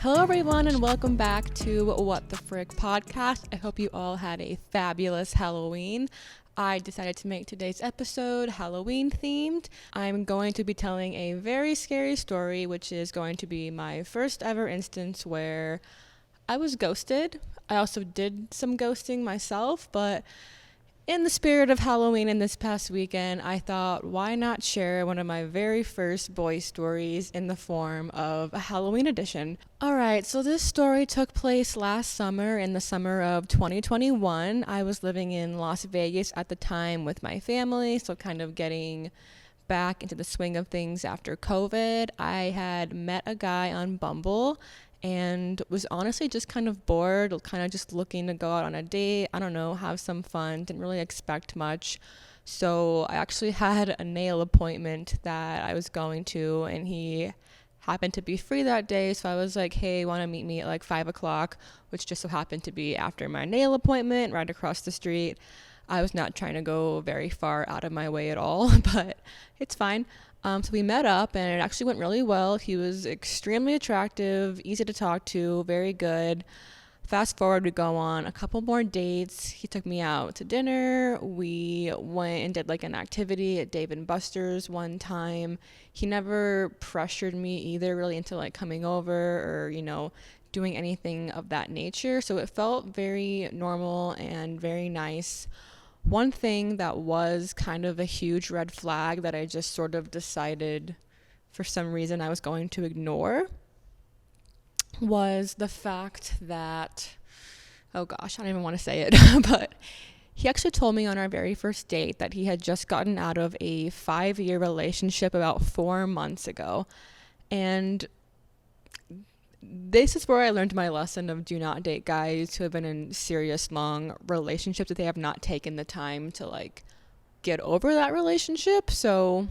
Hello, everyone, and welcome back to What the Frick podcast. I hope you all had a fabulous Halloween. I decided to make today's episode Halloween themed. I'm going to be telling a very scary story, which is going to be my first ever instance where I was ghosted. I also did some ghosting myself, but in the spirit of Halloween in this past weekend, I thought, why not share one of my very first boy stories in the form of a Halloween edition? Alright, so this story took place last summer, in the summer of 2021. I was living in Las Vegas at the time with my family, so kind of getting back into the swing of things after COVID. I had met a guy on Bumble and was honestly just kind of bored, kind of just looking to go out on a date, I don't know, have some fun, didn't really expect much. So I actually had a nail appointment that I was going to, and he happened to be free that day, so I was like, hey, want to meet me at like 5 o'clock, which just so happened to be after my nail appointment right across the street. I was not trying to go very far out of my way at all, but it's fine. So we met up, and it actually went really well. He was extremely attractive, easy to talk to, very good. Fast forward, we go on a couple more dates. He took me out to dinner. We went and did like an activity at Dave & Buster's one time. He never pressured me either really into like coming over or, doing anything of that nature. So it felt very normal and very nice. One thing that was kind of a huge red flag that I just sort of decided for some reason I was going to ignore was the fact that, oh gosh, I don't even want to say it, but he actually told me on our very first date that he had just gotten out of a 5-year relationship about 4 months ago. And this is where I learned my lesson of do not date guys who have been in serious long relationships if they have not taken the time to like get over that relationship. So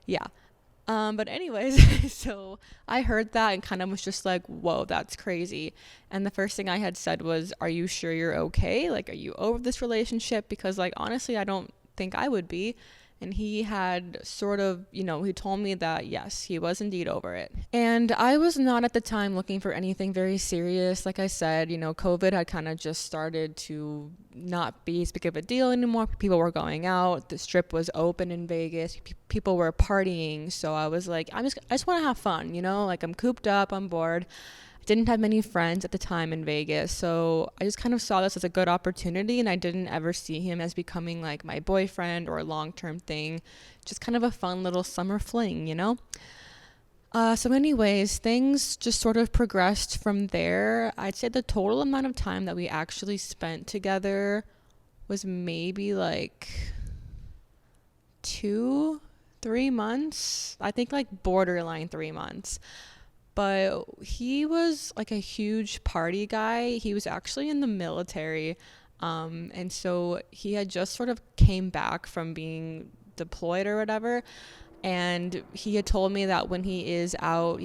yeah. But anyways, so I heard that and kind of was just like, whoa, that's crazy. And the first thing I had said was, are you sure you're okay? Like, are you over this relationship? Because like, honestly, I don't think I would be. And he had sort of, he told me that, yes, he was indeed over it. And I was not at the time looking for anything very serious. Like I said, COVID had kind of just started to not be as big of a deal anymore. People were going out. The strip was open in Vegas. People were partying. So I was like, I just want to have fun, like I'm cooped up, I'm bored. Didn't have many friends at the time in Vegas, so I just kind of saw this as a good opportunity, and I didn't ever see him as becoming like my boyfriend or a long-term thing, just kind of a fun little summer fling, So anyways, things just sort of progressed from there. I'd say the total amount of time that we actually spent together was maybe like 2-3 months. I think like borderline 3 months. But he was like a huge party guy. He was actually in the military. And so he had just sort of came back from being deployed or whatever. And he had told me that when he is out,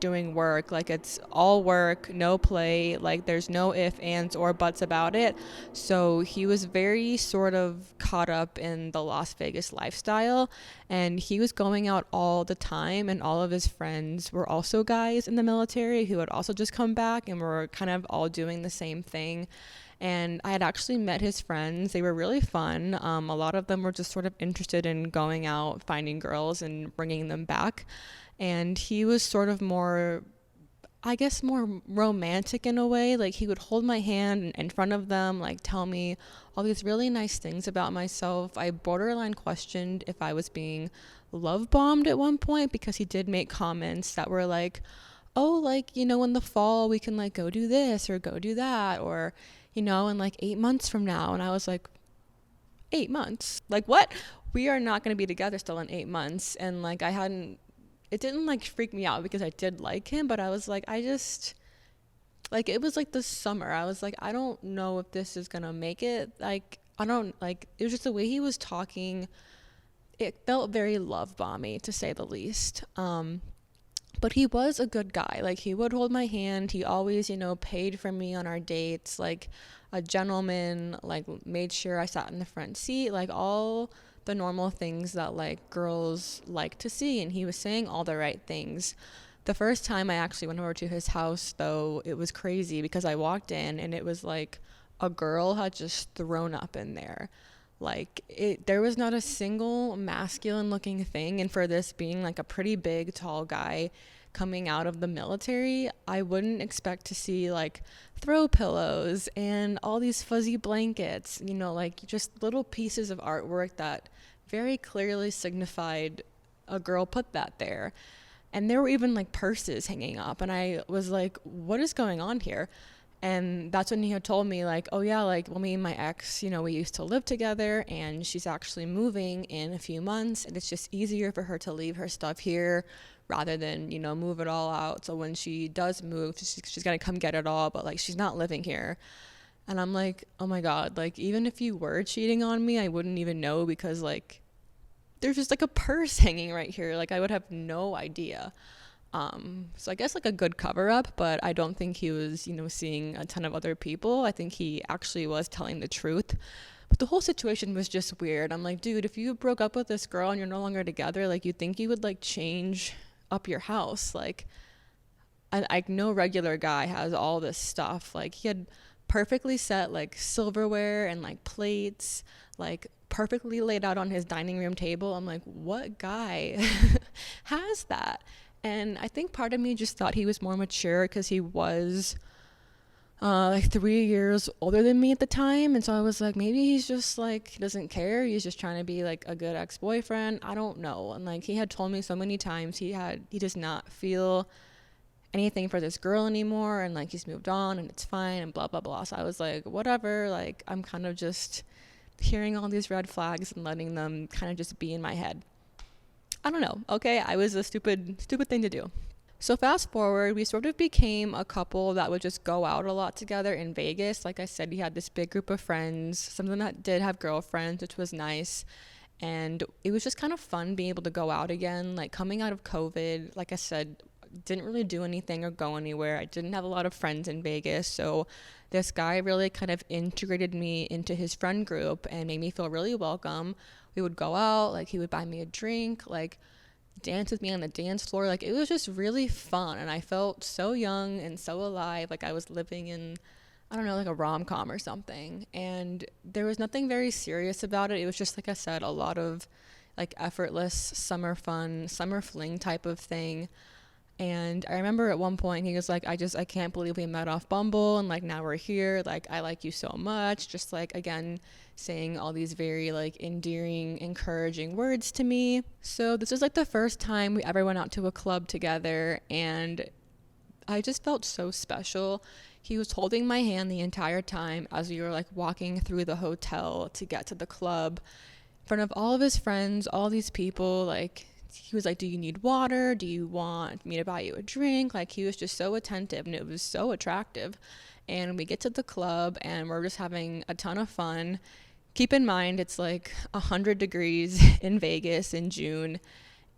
doing work, like it's all work, no play, like there's no ifs, ands, or buts about it. So he was very sort of caught up in the Las Vegas lifestyle, and he was going out all the time, and all of his friends were also guys in the military who had also just come back and were kind of all doing the same thing. And I had actually met his friends. They were really fun. A lot of them were just sort of interested in going out, finding girls, and bringing them back. And he was sort of more, I guess, more romantic in a way. Like he would hold my hand in front of them, like tell me all these really nice things about myself. I borderline questioned if I was being love bombed at one point, because he did make comments that were like, oh, like, in the fall we can like go do this or go do that, or in like 8 months from now. And I was like, 8 months? Like what? We are not going to be together still in 8 months. And like it didn't like freak me out because I did like him, but I was like, it was like the summer. I was like, I don't know if this is going to make it. Like, it was just the way he was talking. It felt very love bomby, to say the least. But he was a good guy. Like, he would hold my hand. He always, paid for me on our dates. Like, a gentleman, like, made sure I sat in the front seat. Like, all the normal things that, like, girls like to see. And he was saying all the right things. The first time I actually went over to his house, though, it was crazy because I walked in and it was like a girl had just thrown up in there. Like there was not a single masculine looking thing. And for this being like a pretty big, tall guy coming out of the military, I wouldn't expect to see like throw pillows and all these fuzzy blankets, like just little pieces of artwork that very clearly signified a girl put that there. And there were even like purses hanging up. And I was like, what is going on here? And that's when he had told me, like, oh yeah, like, well, me and my ex, we used to live together, and she's actually moving in a few months, and it's just easier for her to leave her stuff here rather than, move it all out. So when she does move, she's gonna come get it all, but like, she's not living here. And I'm like, oh my God, like, even if you were cheating on me, I wouldn't even know, because like, there's just like a purse hanging right here. Like, I would have no idea. So I guess like a good cover up, but I don't think he was, seeing a ton of other people. I think he actually was telling the truth. But the whole situation was just weird. I'm like, dude, if you broke up with this girl and you're no longer together, like, you'd think you would like change up your house. Like, I no regular guy has all this stuff. Like, he had perfectly set like silverware and like plates, like perfectly laid out on his dining room table. I'm like, what guy has that? And I think part of me just thought he was more mature because he was like 3 years older than me at the time. And so I was like, maybe he's just like, he doesn't care. He's just trying to be like a good ex-boyfriend. I don't know. And like, he had told me so many times he does not feel anything for this girl anymore. And like, he's moved on and it's fine and blah, blah, blah. So I was like, whatever. Like, I'm kind of just hearing all these red flags and letting them kind of just be in my head. I don't know. Okay, I was a stupid thing to do. So fast forward, we sort of became a couple that would just go out a lot together in Vegas. Like I said, he had this big group of friends, some of them that did have girlfriends, which was nice. And it was just kind of fun being able to go out again. Like, coming out of COVID, like I said, didn't really do anything or go anywhere. I didn't have a lot of friends in Vegas. So this guy really kind of integrated me into his friend group and made me feel really welcome. We would go out, like, he would buy me a drink, like, dance with me on the dance floor. Like, it was just really fun. And I felt so young and so alive. Like, I was living in, I don't know, like a rom-com or something. And there was nothing very serious about it. It was just, like I said, a lot of like effortless summer fun, summer fling type of thing. And I remember at one point he was like, I can't believe we met off Bumble and like now we're here. Like, I like you so much. Just like, again, saying all these very like endearing, encouraging words to me. So this was like the first time we ever went out to a club together, and I just felt so special. He was holding my hand the entire time as we were like walking through the hotel to get to the club in front of all of his friends, all these people. Like, he was like, do you need water? Do you want me to buy you a drink? Like, he was just so attentive and it was so attractive. And we get to the club and we're just having a ton of fun. Keep in mind, it's like 100 degrees in Vegas in June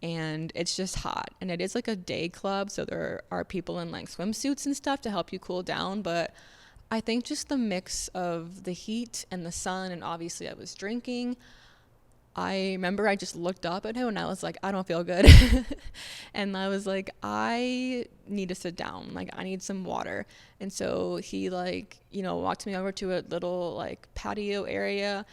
and it's just hot. And it is like a day club, so there are people in like swimsuits and stuff to help you cool down. But I think just the mix of the heat and the sun, and obviously I was drinking, I remember I just looked up at him and I was like, I don't feel good. And I was like, I need to sit down. Like, I need some water. And so he like, walked me over to a little like patio area.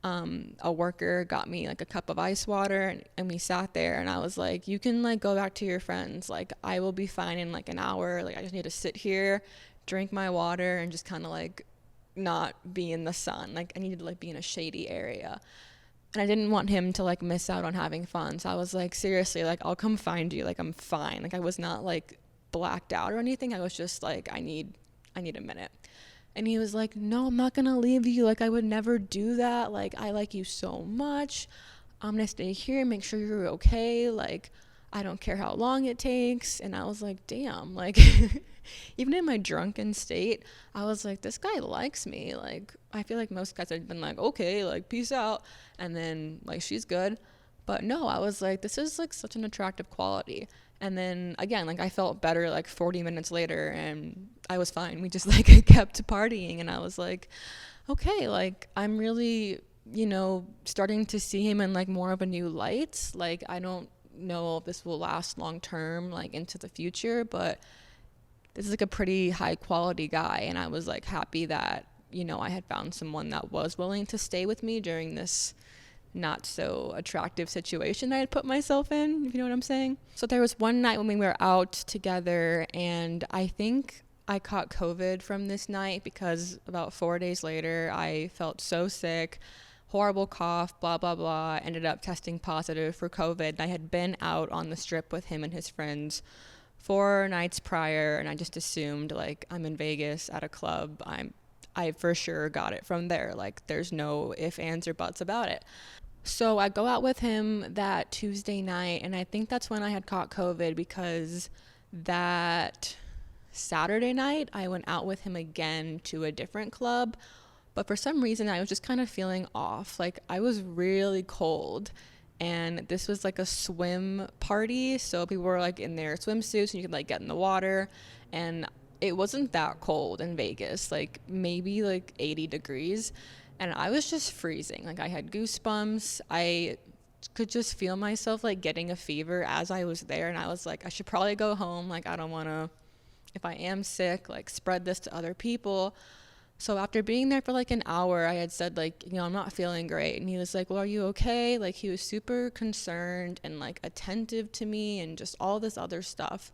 A worker got me like a cup of ice water and we sat there, and I was like, you can like go back to your friends. Like, I will be fine in like an hour. Like, I just need to sit here, drink my water, and just kind of like not be in the sun. Like, I needed to like be in a shady area. And I didn't want him to like miss out on having fun. So I was like, seriously, like, I'll come find you. Like, I'm fine. Like, I was not like blacked out or anything. I was just like, I need a minute. And he was like, no, I'm not going to leave you. Like, I would never do that. Like, I like you so much. I'm going to stay here and make sure you're okay. Like, I don't care how long it takes. And I was like, damn, like, even in my drunken state, I was like, this guy likes me. Like, I feel like most guys had been like, okay, like, peace out. And then, like, she's good. But no, I was like, this is, like, such an attractive quality. And then, again, like, I felt better, like, 40 minutes later, and I was fine. We just, like, kept partying. And I was like, okay, like, I'm really, starting to see him in, like, more of a new light. Like, I don't know if this will last long term, like into the future, but this is like a pretty high quality guy. And I was like happy that, I had found someone that was willing to stay with me during this not so attractive situation I had put myself in, if you know what I'm saying. So there was one night when we were out together, and I think I caught COVID from this night because about 4 days later I felt so sick, horrible cough, blah blah blah, ended up testing positive for COVID. I had been out on the strip with him and his friends 4 nights prior, and I just assumed, like, I'm in Vegas at a club, I for sure got it from there. Like, there's no ifs, ands, or buts about it. So I go out with him that Tuesday night, and I think that's when I had caught COVID, because that Saturday night I went out with him again to a different club. But for some reason I was just kind of feeling off. Like, I was really cold, and this was like a swim party, so people were like in their swimsuits and you could like get in the water, and it wasn't that cold in Vegas, like maybe like 80 degrees, and I was just freezing. Like, I had goosebumps. I could just feel myself like getting a fever as I was there, and I was like, I should probably go home. Like, I don't want to, if I am sick, like spread this to other people. So after being there for like an hour, I had said, like, I'm not feeling great. And he was like, well, are you okay? Like, he was super concerned and like attentive to me and just all this other stuff.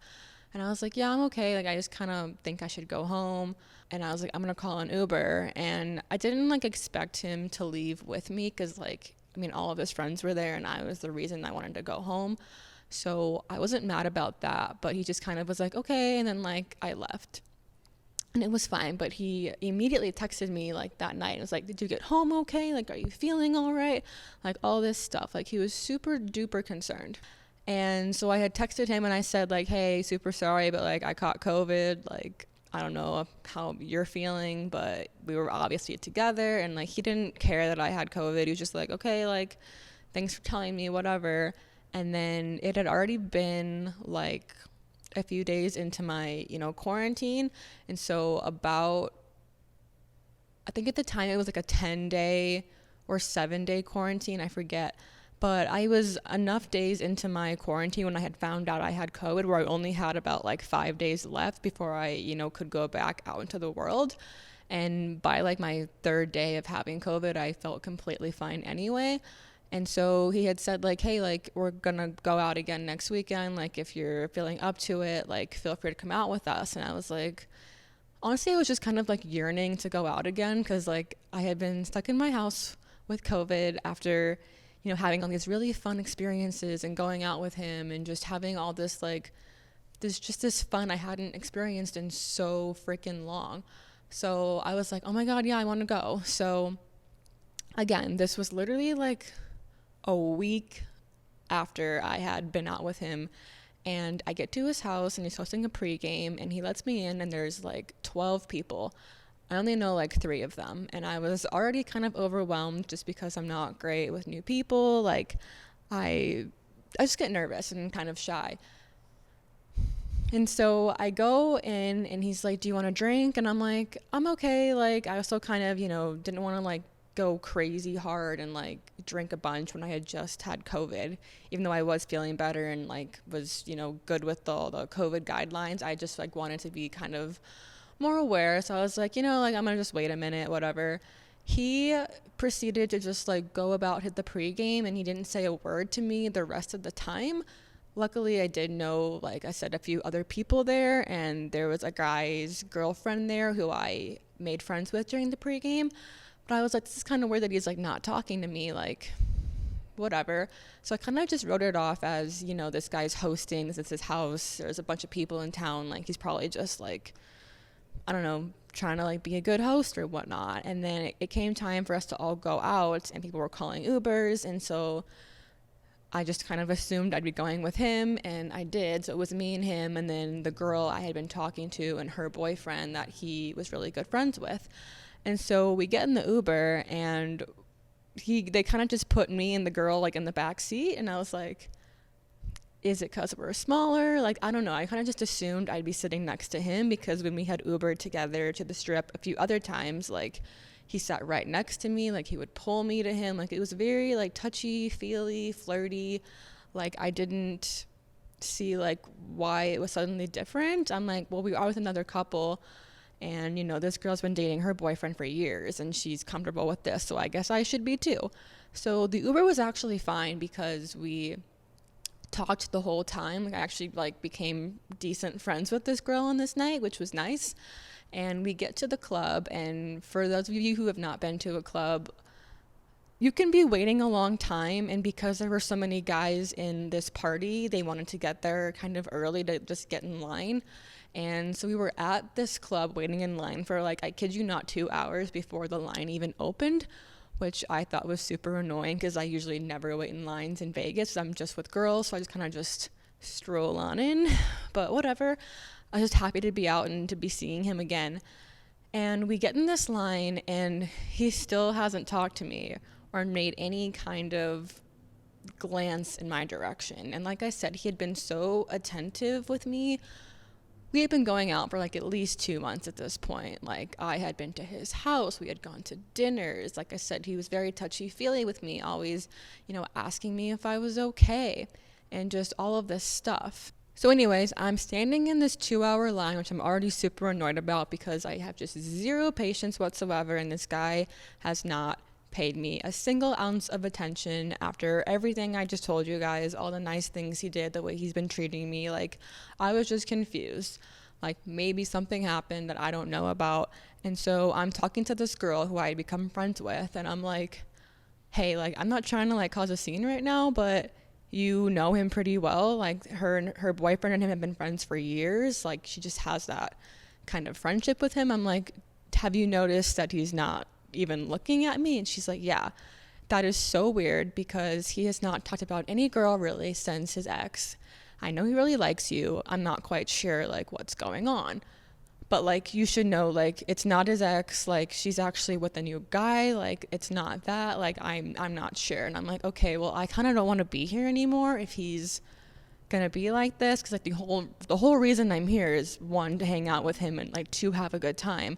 And I was like, yeah, I'm okay. Like, I just kind of think I should go home. And I was like, I'm going to call an Uber. And I didn't like expect him to leave with me, because all of his friends were there and I was the reason I wanted to go home. So I wasn't mad about that, but he just kind of was like, okay. And then like I left. And it was fine, but he immediately texted me like that night and was like, did you get home okay? Like, are you feeling all right? Like, all this stuff. Like, he was super duper concerned. And so I had texted him and I said, like, hey, super sorry, but like I caught COVID. Like, I don't know how you're feeling, but we were obviously together. And like, he didn't care that I had COVID. He was just like, okay, like, thanks for telling me, whatever. And then it had already been like a few days into my, quarantine. And so I think at the time it was like a 10-day or 7-day quarantine, I forget. But I was enough days into my quarantine when I had found out I had COVID, where I only had about like 5 days left before I, could go back out into the world. And by like my 3rd day of having COVID, I felt completely fine anyway. And so he had said, like, hey, like, we're going to go out again next weekend. Like, if you're feeling up to it, like, feel free to come out with us. And I was like, honestly, I was just kind of like yearning to go out again, because like I had been stuck in my house with COVID after, having all these really fun experiences and going out with him and just having all this like this fun I hadn't experienced in so freaking long. So I was like, oh my God, yeah, I want to go. So again, this was literally like a week after I had been out with him, and I get to his house and he's hosting a pregame, and he lets me in and there's like 12 people. I only know like 3 of them, and I was already kind of overwhelmed just because I'm not great with new people. Like, I just get nervous and kind of shy. And so I go in and he's like, do you want a drink? And I'm like, I'm okay. Like, I also kind of, didn't want to like go crazy hard and like drink a bunch when I had just had COVID, even though I was feeling better and like was, good with all the COVID guidelines. I just like wanted to be kind of more aware. So I was like, like, I'm gonna just wait a minute, whatever. He proceeded to just like go about the pregame, and he didn't say a word to me the rest of the time. Luckily, I did know, like I said, a few other people there, and there was a guy's girlfriend there who I made friends with during the pregame. But I was like, this is kind of weird that he's like not talking to me, like, whatever. So I kind of just wrote it off as, this guy's hosting, this is his house, there's a bunch of people in town, like he's probably just like, I don't know, trying to like be a good host or whatnot. And then it came time for us to all go out, and people were calling Ubers, and so I just kind of assumed I'd be going with him, and I did. So it was me and him, and then the girl I had been talking to and her boyfriend that he was really good friends with. And so we get in the Uber, and they kind of just put me and the girl like in the back seat, and I was like, is it because we're smaller? Like, I don't know. I kind of just assumed I'd be sitting next to him, because when we had Ubered together to the Strip a few other times, like, he sat right next to me. Like, he would pull me to him. Like, it was very like touchy, feely, flirty. Like, I didn't see like why it was suddenly different. I'm like, well, we are with another couple, and this girl's been dating her boyfriend for years and she's comfortable with this, so I guess I should be too. So the Uber was actually fine because we talked the whole time. Like, I actually like became decent friends with this girl on this night, which was nice. And we get to the club, and for those of you who have not been to a club, you can be waiting a long time, and because there were so many guys in this party, they wanted to get there kind of early to just get in line. And so we were at this club waiting in line for, like, I kid you not, 2 hours before the line even opened, which I thought was super annoying because I usually never wait in lines in Vegas. I'm just with girls, so I just kind of just stroll on in. But whatever. I was just happy to be out and to be seeing him again. And we get in this line, and he still hasn't talked to me or made any kind of glance in my direction. And like I said, he had been so attentive with me. We had been going out for like at least 2 months at this point. Like, I had been to his house, we had gone to dinners. Like I said, he was very touchy-feely with me, always, asking me if I was okay and just all of this stuff. So anyways, I'm standing in this 2-hour line, which I'm already super annoyed about because I have just zero patience whatsoever, and this guy has not paid me a single ounce of attention after everything I just told you guys, all the nice things he did, the way he's been treating me. Like, I was just confused. Like, maybe something happened that I don't know about. And so I'm talking to this girl who I had become friends with, and I'm like, hey, like, I'm not trying to like cause a scene right now, but you know him pretty well. Like, her boyfriend and him have been friends for years. Like, she just has that kind of friendship with him. I'm like, have you noticed that he's not even looking at me? And she's like, yeah, that is so weird because he has not talked about any girl really since his ex. I know he really likes you. I'm not quite sure like what's going on, but like, you should know, like, it's not his ex. Like, she's actually with a new guy. Like, it's not that. Like, I'm not sure. And I'm like, okay, well, I kind of don't want to be here anymore if he's gonna be like this, because like the whole reason I'm here is, one, to hang out with him, and like, two, have a good time.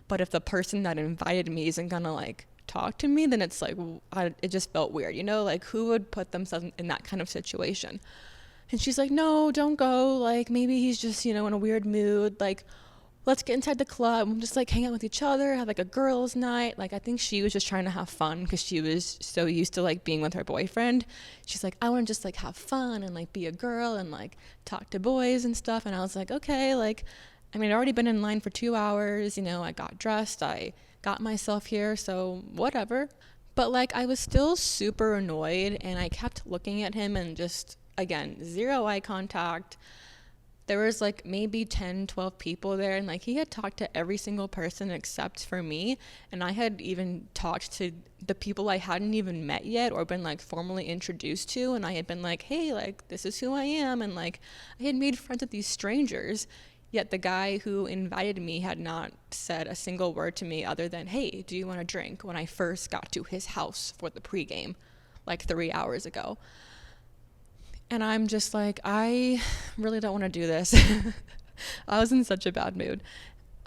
But if the person that invited me isn't gonna like talk to me, then it's like, it just felt weird, like, who would put themselves in that kind of situation? And she's like, no, don't go. Like, maybe he's just, in a weird mood. Like, let's get inside the club and just like hang out with each other, have like a girls' night. Like, I think she was just trying to have fun because she was so used to like being with her boyfriend. She's like, I want to just like have fun and like be a girl and like talk to boys and stuff. And I was like, okay, like, I mean, I'd already been in line for 2 hours, I got dressed, I got myself here, so whatever. But like, I was still super annoyed, and I kept looking at him and just, again, zero eye contact. There was like maybe 10, 12 people there, and like, he had talked to every single person except for me. And I had even talked to the people I hadn't even met yet or been like formally introduced to, and I had been like, hey, like, this is who I am, and like, I had made friends with these strangers. Yet the guy who invited me had not said a single word to me other than, hey, do you want a drink, when I first got to his house for the pregame like 3 hours ago. And I'm just like, I really don't want to do this. I was in such a bad mood.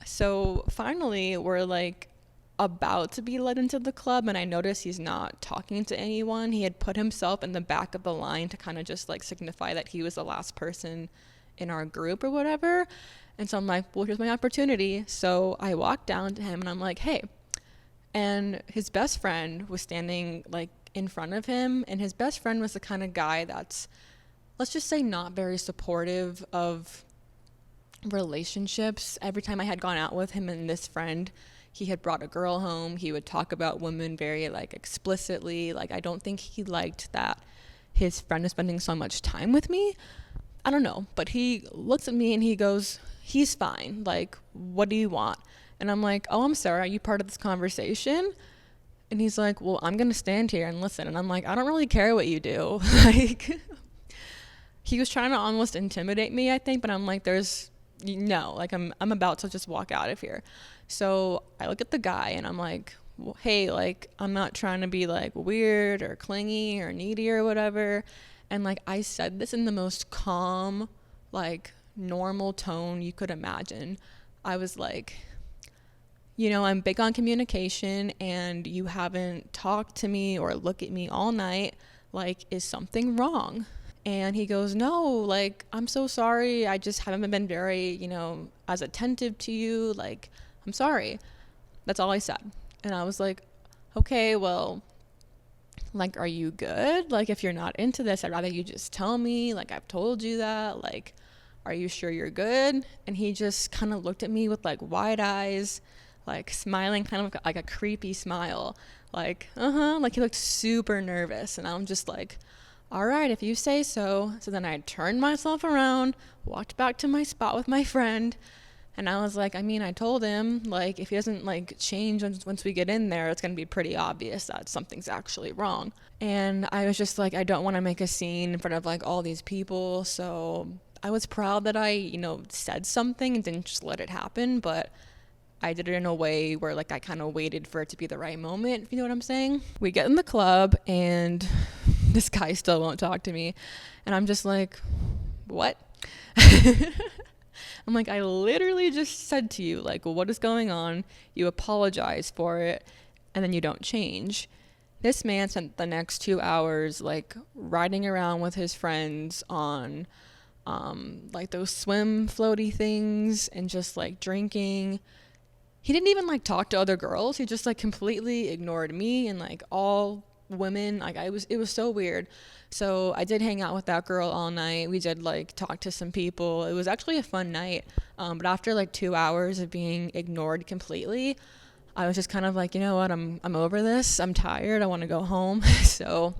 So finally, we're like about to be led into the club, and I notice he's not talking to anyone. He had put himself in the back of the line to kind of just like signify that he was the last person in our group or whatever. And so I'm like, well, here's my opportunity. So I walked down to him and I'm like, hey. And his best friend was standing like in front of him, and his best friend was the kind of guy that's, let's just say, not very supportive of relationships. Every time I had gone out with him and this friend, he had brought a girl home. He would talk about women very like explicitly. Like, I don't think he liked that his friend is spending so much time with me. I don't know, but he looks at me and he goes, he's fine. Like, what do you want? And I'm like, oh, I'm sorry, are you part of this conversation? And he's like, well, I'm going to stand here and listen. And I'm like, I don't really care what you do. Like, he was trying to almost intimidate me, I think, but I'm like, I'm about to just walk out of here. So I look at the guy and I'm like, well, hey, like, I'm not trying to be like weird or clingy or needy or whatever. And like, I said this in the most calm, like, normal tone you could imagine. I was like, I'm big on communication, and you haven't talked to me or looked at me all night. Like, is something wrong? And he goes, no, like, I'm so sorry. I just haven't been very, as attentive to you. Like, I'm sorry. That's all I said. And I was like, okay, well, like, are you good? Like, if you're not into this, I'd rather you just tell me. Like, I've told you that. Like, are you sure you're good? And he just kind of looked at me with like wide eyes, like smiling, kind of like a creepy smile. Like, like he looked super nervous. And I'm just like, all right, if you say so. So then I turned myself around, walked back to my spot with my friend. And I was like, I mean, I told him, like, if he doesn't, like, change once we get in there, it's going to be pretty obvious that something's actually wrong. And I was just like, I don't want to make a scene in front of, like, all these people. So I was proud that I, said something and didn't just let it happen. But I did it in a way where, like, I kind of waited for it to be the right moment, if you know what I'm saying. We get in the club, and this guy still won't talk to me. And I'm just like, what? I'm like, I literally just said to you, like, well, what is going on? You apologize for it, and then you don't change. This man spent the next 2 hours, like, riding around with his friends on, like, those swim floaty things and just, like, drinking. He didn't even, like, talk to other girls. He just, like, completely ignored me and, like, all women. Like, it was so weird. So I did hang out with that girl all night. We did, like, talk to some people. It was actually a fun night. But after, like, 2 hours of being ignored completely, I was just kind of like, you know what, I'm over this. I'm tired. I want to go home. So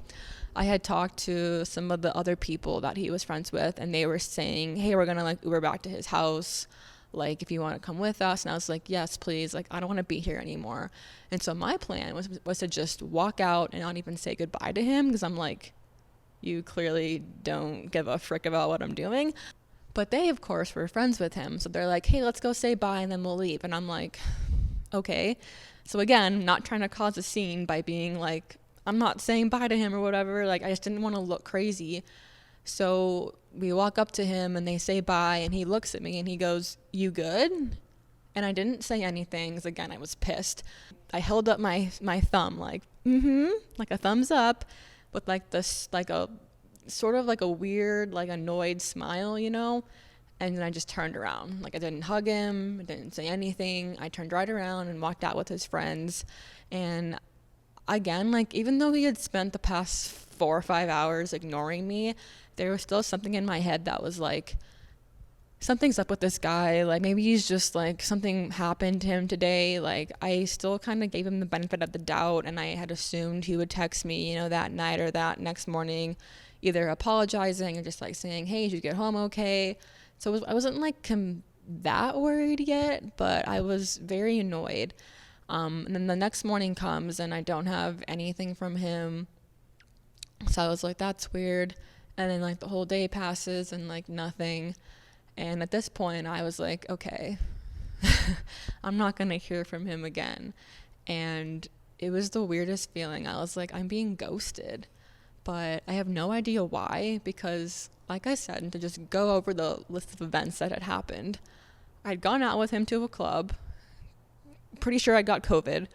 I had talked to some of the other people that he was friends with, and they were saying, hey, we're going to, like, Uber back to his house. Like, if you want to come with us. And I was like, yes, please. Like, I don't want to be here anymore. And so my plan was to just walk out and not even say goodbye to him, because I'm like, you clearly don't give a frick about what I'm doing. But they, of course, were friends with him. So they're like, hey, let's go say bye and then we'll leave. And I'm like, okay. So again, not trying to cause a scene by being like, I'm not saying bye to him or whatever. Like, I just didn't want to look crazy. So we walk up to him and they say bye, and he looks at me and he goes, you good? And I didn't say anything because, again, I was pissed. I held up my thumb like, like a thumbs up, with like this, like a sort of like a weird, like annoyed smile, and then I just turned around. Like, I didn't hug him, I didn't say anything. I turned right around and walked out with his friends. And again, like, even though he had spent the past 4 or 5 hours ignoring me, there was still something in my head that was like, something's up with this guy. Like, maybe he's just like, something happened to him today. Like, I still kind of gave him the benefit of the doubt, and I had assumed he would text me, that night or that next morning, either apologizing or just like saying, hey, did you get home okay? So I wasn't like that worried yet, but I was very annoyed. And then the next morning comes and I don't have anything from him. So I was like, that's weird. And then like the whole day passes and like nothing. And at this point I was like, okay, I'm not going to hear from him again. And it was the weirdest feeling. I was like, I'm being ghosted. But I have no idea why, because like I said, to just go over the list of events that had happened, I'd gone out with him to a club. Pretty sure I got COVID.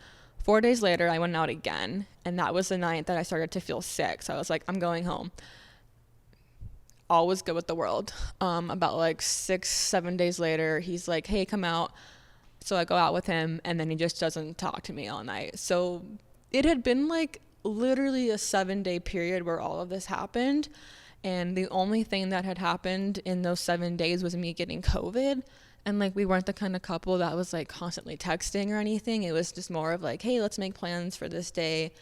4 days later, I went out again. And that was the night that I started to feel sick. So I was like, I'm going home. All was good with the world. About like 6-7 days later, he's like, hey, come out. So I go out with him, and then he just doesn't talk to me all night. So it had been like literally a 7-day period where all of this happened. And the only thing that had happened in those 7 days was me getting COVID. And like, we weren't the kind of couple that was like constantly texting or anything. It was just more of like, hey, let's make plans for this day.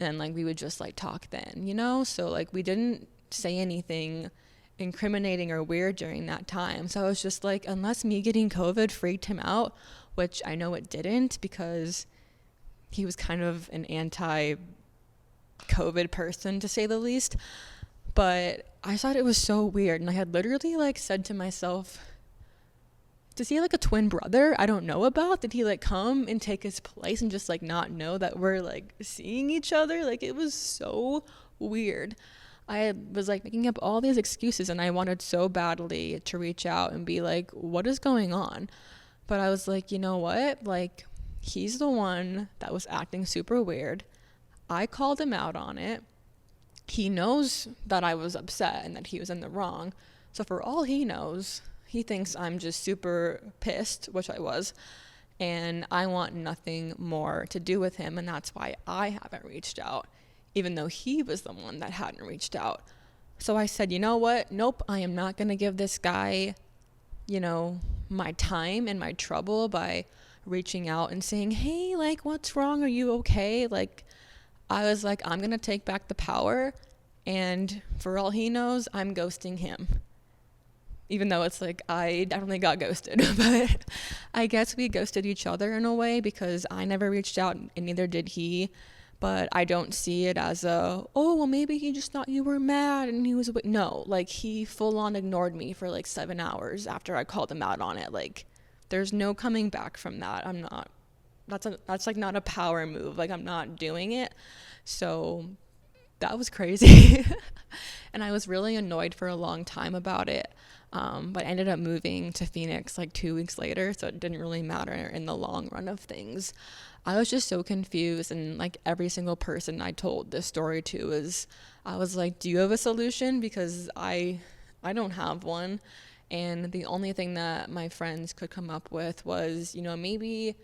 And like, we would just like talk then, So like, we didn't say anything incriminating or weird during that time. So I was just like, unless me getting COVID freaked him out, which I know it didn't, because he was kind of an anti-COVID person, to say the least. But I thought it was so weird. And I had literally like said to myself, does he have like a twin brother I don't know about? Did he like come and take his place and just like not know that we're like seeing each other? Like, it was so weird. I was like making up all these excuses, and I wanted so badly to reach out and be like, what is going on? But I was like, you know what? Like, he's the one that was acting super weird. I called him out on it. he knows that I was upset and that he was in the wrong. So for all he knows, he thinks I'm just super pissed, which I was, and I want nothing more to do with him, and that's why I haven't reached out, even though he was the one that hadn't reached out. So I said, you know what? Nope, I am not going to give this guy, my time and my trouble by reaching out and saying, hey, like, what's wrong? Are you okay? Like, I was like, I'm going to take back the power, and for all he knows, I'm ghosting him. Even though it's like, I definitely got ghosted, but I guess we ghosted each other in a way because I never reached out and neither did he. But I don't see it as maybe he just thought you were mad and he was, no, like he full on ignored me for like 7 hours after I called him out on it. Like, there's no coming back from that. That's like not a power move. Like, I'm not doing it. So that was crazy. And I was really annoyed for a long time about it. But I ended up moving to Phoenix like 2 weeks later, so it didn't really matter in the long run of things. I was just so confused, and like every single person I told this story to I was like, do you have a solution? Because I don't have one. And the only thing that my friends could come up with was, maybe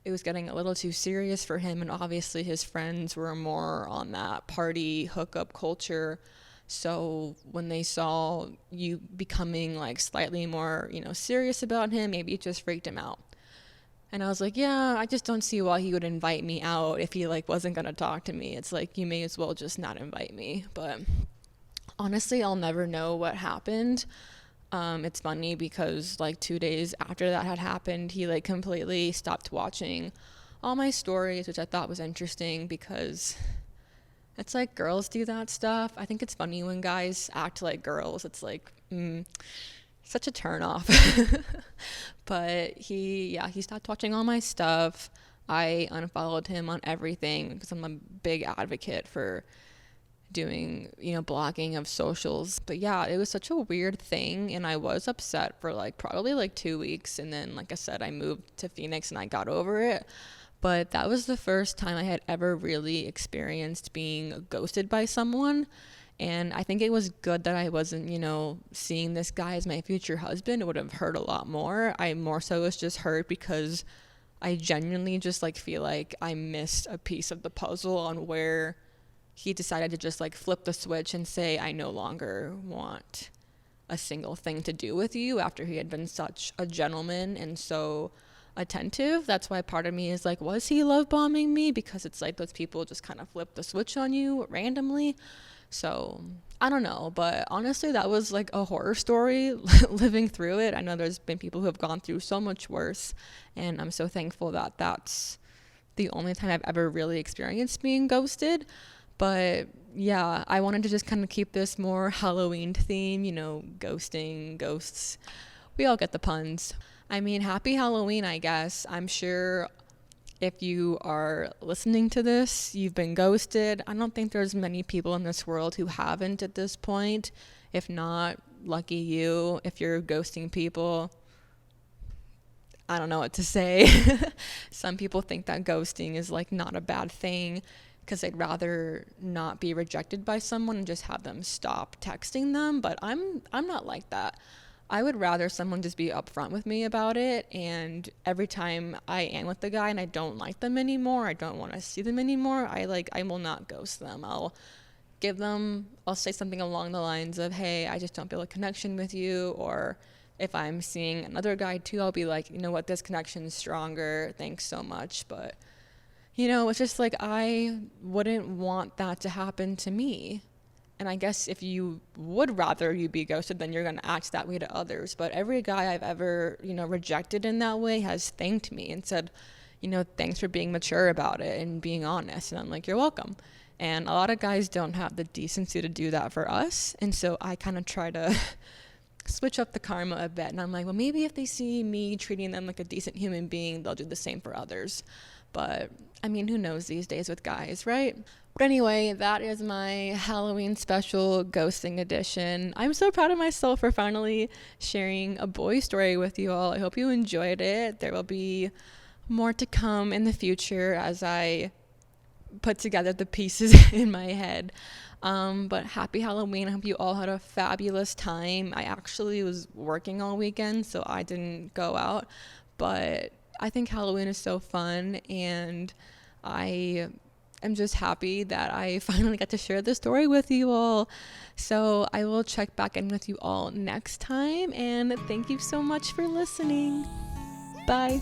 it was getting a little too serious for him, and obviously his friends were more on that party hookup culture. So when they saw you becoming like slightly more, serious about him, maybe it just freaked him out. And I was like, yeah, I just don't see why he would invite me out if he like wasn't going to talk to me. It's like, you may as well just not invite me. But honestly, I'll never know what happened. It's funny because like 2 days after that had happened, he like completely stopped watching all my stories, which I thought was interesting because it's like girls do that stuff. I think it's funny when guys act like girls. It's like, such a turn off. But he stopped watching all my stuff. I unfollowed him on everything because I'm a big advocate for doing, blocking of socials. But yeah, it was such a weird thing, and I was upset for like probably like 2 weeks, and then like I said, I moved to Phoenix and I got over it. But that was the first time I had ever really experienced being ghosted by someone. And I think it was good that I wasn't, seeing this guy as my future husband. It would have hurt a lot more. I more so was just hurt because I genuinely just like feel like I missed a piece of the puzzle on where he decided to just like flip the switch and say, I no longer want a single thing to do with you after he had been such a gentleman and so attentive. That's why part of me is like, was he love bombing me? Because it's like those people just kind of flip the switch on you randomly. So I don't know, but honestly, that was like a horror story living through it. I know there's been people who have gone through so much worse, and I'm so thankful that that's the only time I've ever really experienced being ghosted. But yeah, I wanted to just kind of keep this more Halloween theme, ghosting, ghosts. We all get the puns. I mean, happy Halloween, I guess. I'm sure if you are listening to this, you've been ghosted. I don't think there's many people in this world who haven't at this point. If not, lucky you. If you're ghosting people, I don't know what to say. Some people think that ghosting is like not a bad thing because they'd rather not be rejected by someone and just have them stop texting them. But I'm not like that. I would rather someone just be upfront with me about it, and every time I am with the guy and I don't like them anymore, I don't want to see them anymore, I will not ghost them. I'll say something along the lines of, hey, I just don't feel a connection with you, or if I'm seeing another guy too, I'll be like, you know what, this connection's stronger, thanks so much, but it's just like I wouldn't want that to happen to me. And I guess if you would rather you be ghosted, then you're going to act that way to others. But every guy I've ever, rejected in that way has thanked me and said, thanks for being mature about it and being honest. And I'm like, you're welcome. And a lot of guys don't have the decency to do that for us. And so I kind of try to switch up the karma a bit. And I'm like, well, maybe if they see me treating them like a decent human being, they'll do the same for others. But I mean, who knows these days with guys, right? But anyway, that is my Halloween special ghosting edition. I'm so proud of myself for finally sharing a boy story with you all. I hope you enjoyed it. There will be more to come in the future as I put together the pieces in my head. But happy Halloween. I hope you all had a fabulous time. I actually was working all weekend, so I didn't go out. But I think Halloween is so fun, and I am just happy that I finally got to share this story with you all. So I will check back in with you all next time, and thank you so much for listening. Bye.